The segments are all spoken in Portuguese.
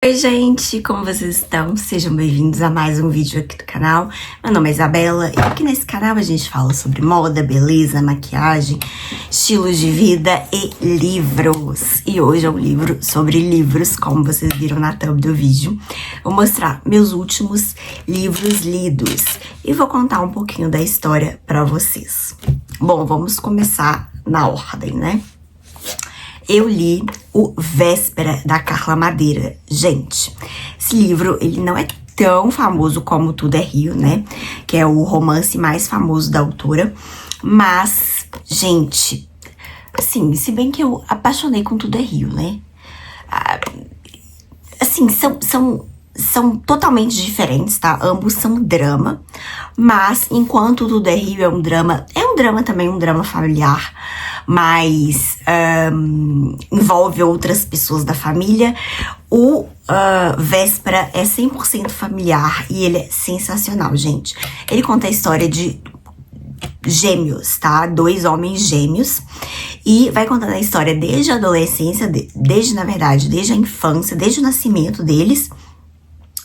Oi gente, como vocês estão? Sejam bem-vindos a mais um vídeo aqui do canal. Meu nome é Isabela e aqui nesse canal a gente fala sobre moda, beleza, maquiagem, estilos de vida e livros. E hoje é um livro sobre livros, como vocês viram na thumb do vídeo. Vou mostrar meus últimos livros lidos e vou contar um pouquinho da história pra vocês. Bom, vamos começar na ordem, né? Eu li o Véspera, da Carla Madeira. Gente, esse livro, ele não é tão famoso como Tudo é Rio, né? Que é o romance mais famoso da autora. Mas, gente, assim, se bem que eu apaixonei com Tudo é Rio, né? Assim, são totalmente diferentes, tá? Ambos são drama. Mas, enquanto Tudo é Rio é um drama também, um drama familiar, mas envolve outras pessoas da família. O Véspera é 100% familiar e ele é sensacional, gente. Ele conta a história de gêmeos, tá? 2 homens gêmeos. E vai contando a história desde a adolescência, desde a infância, desde o nascimento deles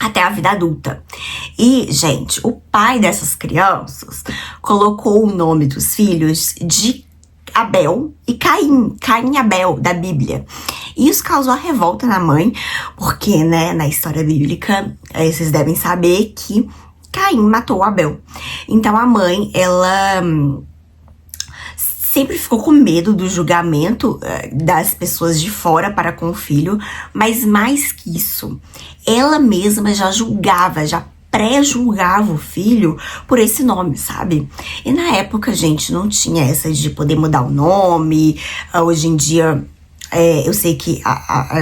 até a vida adulta. E, gente, o pai dessas crianças colocou o nome dos filhos de Abel e Caim e Abel, da Bíblia. E isso causou a revolta na mãe, porque, né, na história bíblica, vocês devem saber que Caim matou Abel. Então a mãe, ela sempre ficou com medo do julgamento das pessoas de fora para com o filho, mas mais que isso, ela mesma já julgava, já pré-julgava o filho por esse nome, sabe? E na época, gente, não tinha essa de poder mudar o nome. Hoje em dia, eu sei que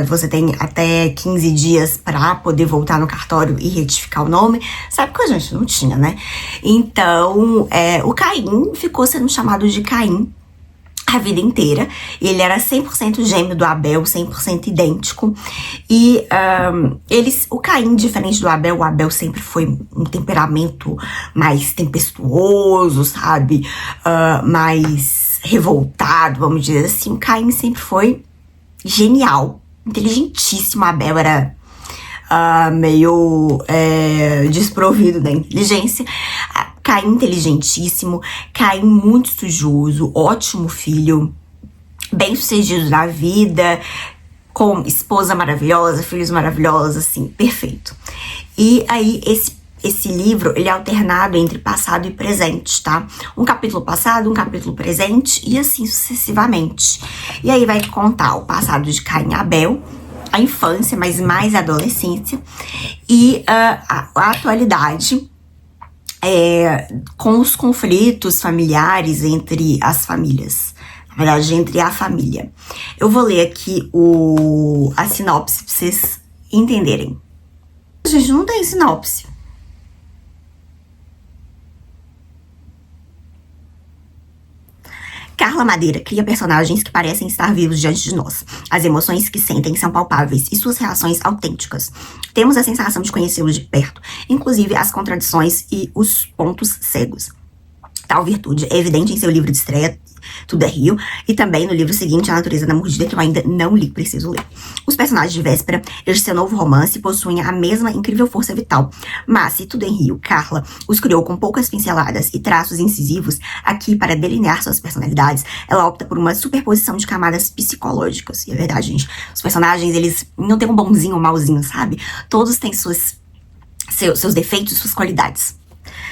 você tem até 15 dias pra poder voltar no cartório e retificar o nome. Sabe que a gente não tinha, né? Então, o Caim ficou sendo chamado de Caim a vida inteira. Ele era 100% gêmeo do Abel, 100% idêntico. E o Caim, diferente do Abel, o Abel sempre foi um temperamento mais tempestuoso, sabe? Mais revoltado, vamos dizer assim. O Caim sempre foi genial, inteligentíssimo. O Abel era meio desprovido da inteligência. Caim inteligentíssimo, Caim muito estudioso, ótimo filho, bem sucedido na vida, com esposa maravilhosa, filhos maravilhosos, assim, perfeito. E aí, esse livro, ele é alternado entre passado e presente, tá? Um capítulo passado, um capítulo presente e assim sucessivamente. E aí vai contar o passado de Caim e Abel, a infância, mas mais a adolescência, e a atualidade, com os conflitos familiares entre as famílias. Na verdade, entre a família. Eu vou ler aqui a sinopse pra vocês entenderem. Gente, não tem sinopse. Carla Madeira cria personagens que parecem estar vivos diante de nós. As emoções que sentem são palpáveis e suas reações autênticas. Temos a sensação de conhecê-los de perto, inclusive as contradições e os pontos cegos. Tal virtude é evidente em seu livro de estreia, Tudo é Rio, e também no livro seguinte, A Natureza da Mordida, que eu ainda não li, preciso ler. Os personagens de Véspera, desde seu novo romance, possuem a mesma incrível força vital. Mas, se Tudo é Rio, Carla os criou com poucas pinceladas e traços incisivos, aqui, para delinear suas personalidades, ela opta por uma superposição de camadas psicológicas. E é verdade, gente, os personagens, eles não têm um bonzinho ou malzinho, sabe? Todos têm seus defeitos e suas qualidades.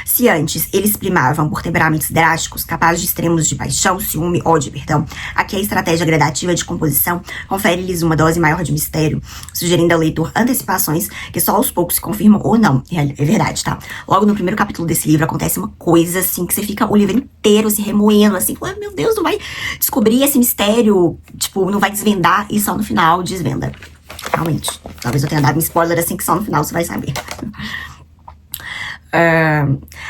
Se antes eles primavam por temperamentos drásticos, capazes de extremos de paixão, ciúme, ódio e perdão, aqui a estratégia gradativa de composição confere-lhes uma dose maior de mistério, sugerindo ao leitor antecipações que só aos poucos se confirmam ou não. É verdade, tá? Logo no primeiro capítulo desse livro acontece uma coisa assim que você fica o livro inteiro se remoendo, assim, meu Deus, não vai descobrir esse mistério, tipo, não vai desvendar e só no final desvenda. Realmente, talvez eu tenha dado um spoiler assim que só no final você vai saber.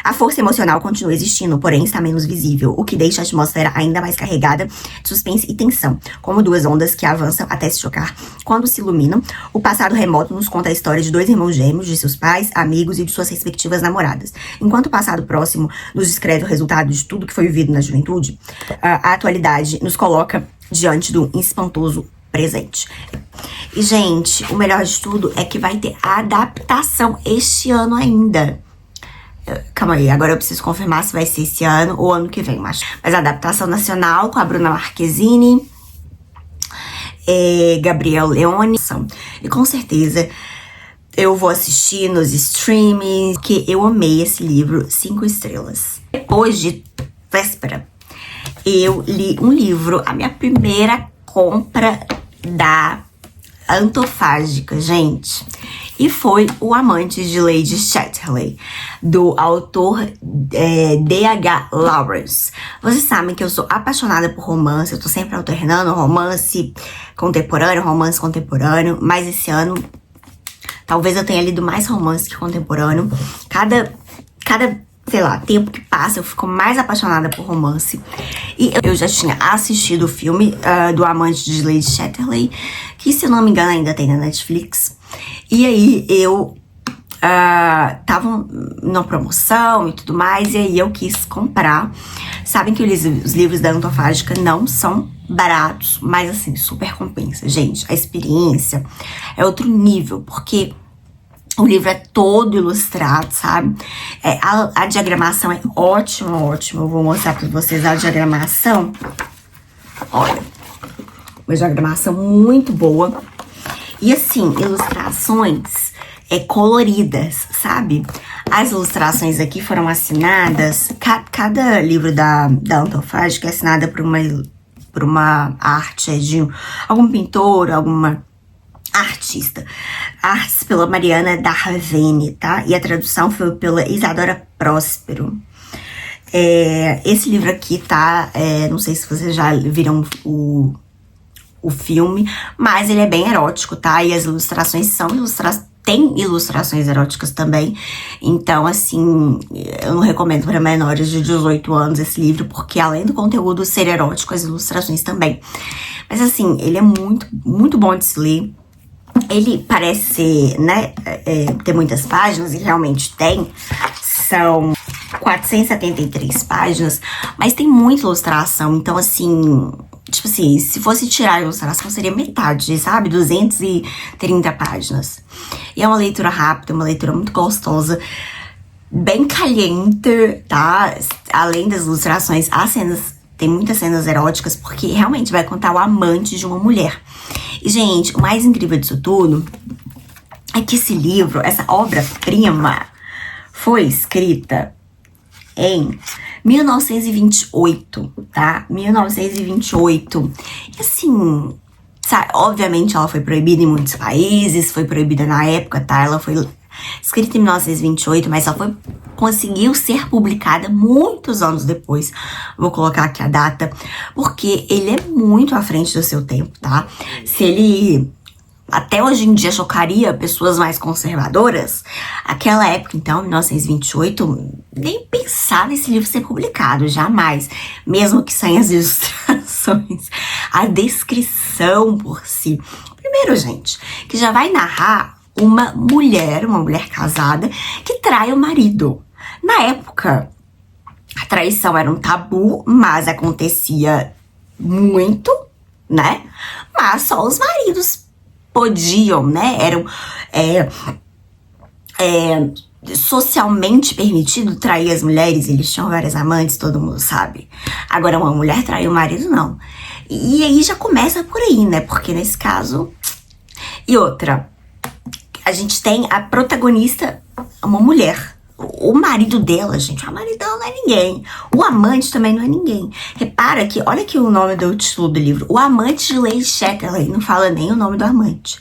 A força emocional continua existindo, porém está menos visível, o que deixa a atmosfera ainda mais carregada de suspense e tensão, como 2 ondas que avançam até se chocar. Quando se iluminam, o passado remoto nos conta a história de 2 irmãos gêmeos, de seus pais, amigos e de suas respectivas namoradas. Enquanto o passado próximo nos descreve o resultado de tudo que foi vivido na juventude, a atualidade nos coloca diante do espantoso presente. E, gente, o melhor de tudo é que vai ter a adaptação este ano ainda. Calma aí, agora eu preciso confirmar se vai ser esse ano ou ano que vem, mas a adaptação nacional com a Bruna Marquezine, Gabriel Leone. E com certeza eu vou assistir nos streamings, que eu amei esse livro, 5 estrelas. Depois de véspera, eu li um livro, a minha primeira compra da Antofágica, gente. E foi O Amante de Lady Chatterley, do autor D.H. Lawrence. Vocês sabem que eu sou apaixonada por romance, eu tô sempre alternando romance contemporâneo, mas esse ano talvez eu tenha lido mais romance que contemporâneo. Cada sei lá, tempo que passa, eu fico mais apaixonada por romance. E eu já tinha assistido o filme do Amante de Lady Chatterley, que, se eu não me engano, ainda tem na Netflix. E aí eu tava numa promoção e tudo mais, e aí eu quis comprar. Sabem que os livros da Antofágica não são baratos, mas assim, super compensa. Gente, a experiência é outro nível, porque o livro é todo ilustrado, sabe? A diagramação é ótima. Eu vou mostrar pra vocês a diagramação. Olha, uma diagramação muito boa. E assim, ilustrações coloridas, sabe? As ilustrações aqui foram assinadas. Cada livro da Antofágica é assinada por uma arte de algum pintor, alguma artista. Artes pela Mariana Darvene, tá? E a tradução foi pela Isadora Próspero. Esse livro aqui, tá? Não sei se vocês já viram o filme, mas ele é bem erótico, tá? E as ilustrações tem ilustrações eróticas também. Então, assim, eu não recomendo para menores de 18 anos esse livro, porque além do conteúdo ser erótico, as ilustrações também. Mas, assim, ele é muito, muito bom de se ler. Ele parece ser, né, ter muitas páginas, e realmente tem. São 473 páginas, mas tem muita ilustração. Então, assim, tipo assim, se fosse tirar a ilustração, seria metade, sabe? 230 páginas. E é uma leitura rápida, uma leitura muito gostosa, bem caliente, tá? Além das ilustrações, tem muitas cenas eróticas, porque realmente vai contar o amante de uma mulher. E, gente, o mais incrível disso tudo é que esse livro, essa obra-prima, foi escrita em 1928, tá? 1928. E assim, sabe, obviamente ela foi proibida em muitos países, foi proibida na época, tá? Ela foi escrita em 1928, mas ela conseguiu ser publicada muitos anos depois. Vou colocar aqui a data, porque ele é muito à frente do seu tempo, tá? Se ele até hoje em dia chocaria pessoas mais conservadoras, aquela época, então, 1928, nem pensar nesse livro ser publicado, jamais. Mesmo que saiam as ilustrações, a descrição por si. Primeiro, gente, que já vai narrar uma mulher casada, que trai o marido. Na época, a traição era um tabu, mas acontecia muito, né? Mas só os maridos podiam, né? Eram socialmente permitido trair as mulheres. Eles tinham várias amantes, todo mundo sabe. Agora, uma mulher trair o marido, não. E aí já começa por aí, né? Porque nesse caso... E outra, a gente tem a protagonista, uma mulher. O marido dela, gente, o marido dela não é ninguém. O amante também não é ninguém. Repara que, olha aqui o nome do título do livro. O Amante de Lady Chatterley. Não fala nem o nome do amante.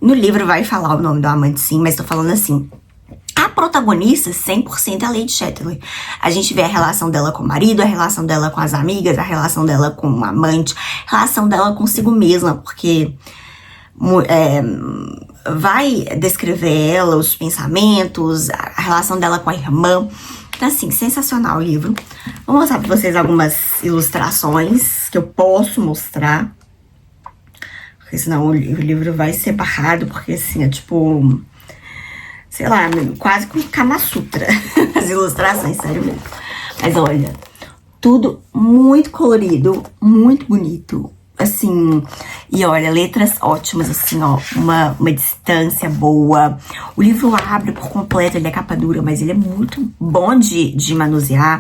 No livro vai falar o nome do amante, sim, mas tô falando assim. A protagonista, 100% é a Lady Chatterley. A gente vê a relação dela com o marido, a relação dela com as amigas, a relação dela com o amante, a relação dela consigo mesma, porque... vai descrever ela, os pensamentos, a relação dela com a irmã. Então, assim, sensacional o livro. Vou mostrar pra vocês algumas ilustrações que eu posso mostrar. Porque senão o livro vai ser barrado, porque assim, é tipo... sei lá, quase como Kama Sutra. As ilustrações, sério mesmo. Mas olha, tudo muito colorido, muito bonito. assim, e olha, letras ótimas, assim, ó, uma distância boa. O livro abre por completo, ele é capa dura, mas ele é muito bom de manusear.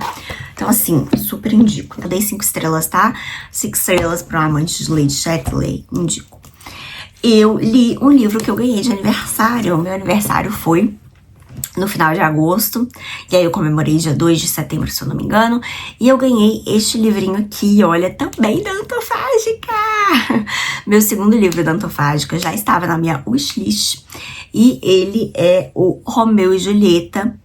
Então, assim, super indico. Eu dei 5 estrelas, tá? 5 estrelas para amante de Lady Chatterley, indico. Eu li um livro que eu ganhei de aniversário. Meu aniversário foi no final de agosto, e aí eu comemorei dia 2 de setembro, se eu não me engano, e eu ganhei este livrinho aqui, olha, também da Antofágica! Meu segundo livro da Antofágica já estava na minha wishlist, e ele é o Romeu e Julieta,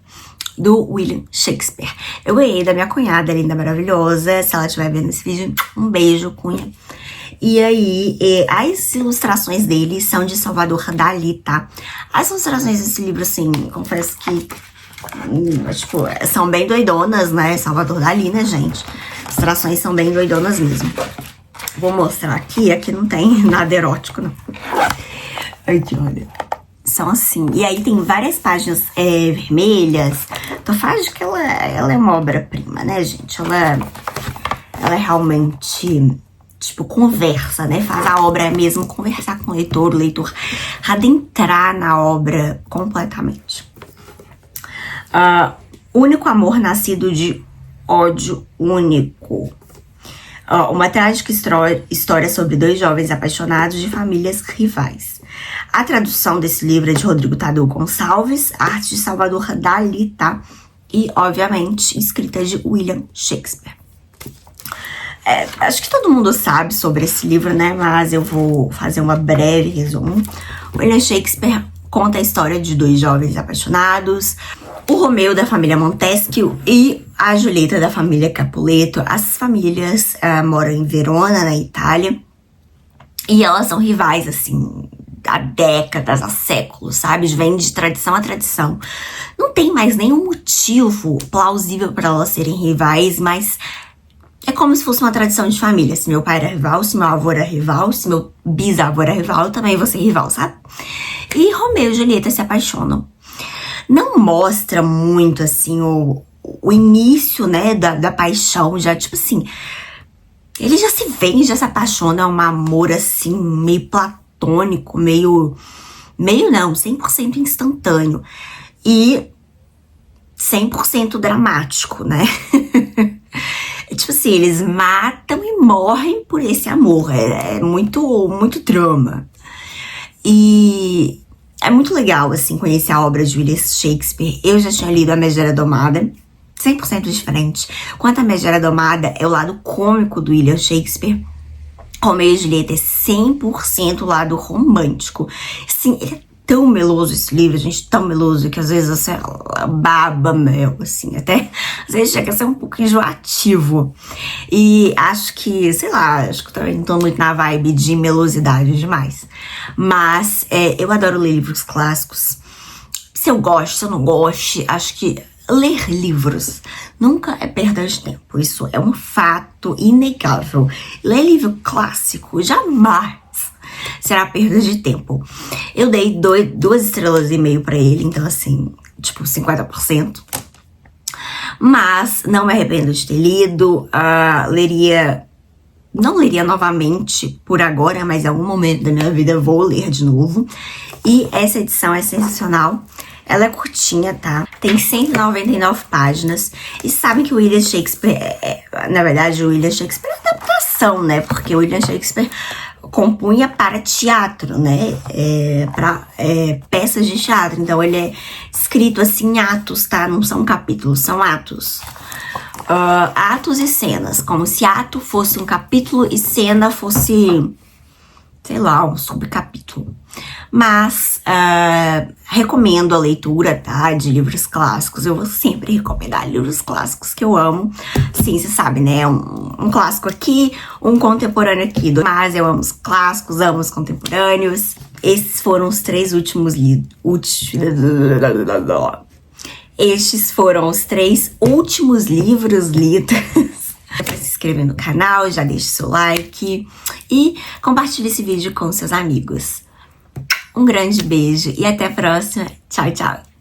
do William Shakespeare. Eu ganhei da minha cunhada, linda, maravilhosa, se ela estiver vendo esse vídeo, um beijo, cunha. E aí, as ilustrações dele são de Salvador Dalí, tá? As ilustrações desse livro, assim, confesso que, tipo, são bem doidonas, né? Salvador Dalí, né, gente? As ilustrações são bem doidonas mesmo. Vou mostrar aqui não tem nada erótico, não. Aqui, olha. São assim, e aí tem várias páginas vermelhas. Antofágica, ela é uma obra-prima, né, gente? Ela é realmente... tipo, conversa, né? Faz a obra mesmo, conversar com o leitor adentrar na obra completamente. Único amor nascido de ódio único. Uma trágica história sobre 2 jovens apaixonados de famílias rivais. A tradução desse livro é de Rodrigo Tadeu Gonçalves, arte de Salvador Dalí, tá? E, obviamente, escrita de William Shakespeare. Acho que todo mundo sabe sobre esse livro, né? Mas eu vou fazer uma breve resumo. William Shakespeare conta a história de 2 jovens apaixonados. O Romeu da família Montesquieu e a Julieta da família Capuleto. As famílias moram em Verona, na Itália. E elas são rivais, assim, há décadas, há séculos, sabe? Vem de tradição a tradição. Não tem mais nenhum motivo plausível para elas serem rivais, mas... é como se fosse uma tradição de família. Se meu pai era rival, se meu avô era rival, se meu bisavô era rival, eu também vou ser rival, sabe? E Romeu e Julieta se apaixonam. Não mostra muito, assim, o início, né, da paixão. Já, tipo assim, eles já se veem, já se apaixonam. É um amor, assim, meio platônico, meio não, 100% instantâneo. E 100% dramático, né? Tipo assim, eles matam e morrem por esse amor. É muito drama. E é muito legal, assim, conhecer a obra de William Shakespeare. Eu já tinha lido A Megera Domada, 100% diferente. Quanto a Megera Domada, é o lado cômico do William Shakespeare. Romeu e Julieta é 100% o lado romântico. Sim, ele é tão meloso esse livro, gente, tão meloso, que às vezes você baba mel, assim, até às vezes chega a ser um pouco enjoativo. E acho que, sei lá, acho que eu também não tô muito na vibe de melosidade demais. Mas eu adoro ler livros clássicos. Se eu gosto, se eu não gosto, acho que ler livros nunca é perda de tempo. Isso é um fato inegável. Ler livro clássico jamais será perda de tempo. Eu dei 2 estrelas e meio pra ele, então assim, tipo 50%. Mas não me arrependo de ter lido. Não leria novamente por agora, mas em algum momento da minha vida eu vou ler de novo. E essa edição é sensacional. Ela é curtinha, tá? Tem 199 páginas. E sabem que o William Shakespeare, na verdade, o William Shakespeare é adaptação, né? Porque o William Shakespeare compunha para teatro, né? Para peças de teatro. Então, ele é escrito assim em atos, tá? Não são capítulos, são atos. Atos e cenas. Como se ato fosse um capítulo e cena fosse, sei lá, um subcapítulo. Mas recomendo a leitura, tá? De livros clássicos. Eu vou sempre recomendar livros clássicos que eu amo. Sim, você sabe, né? Um clássico aqui, um contemporâneo aqui. Mas eu amo os clássicos, amo os contemporâneos. Esses foram os 3 últimos livros. Estes foram os 3 últimos livros lidos. Para se inscrever no canal, já deixe seu like e compartilhe esse vídeo com seus amigos. Um grande beijo e até a próxima. Tchau, tchau.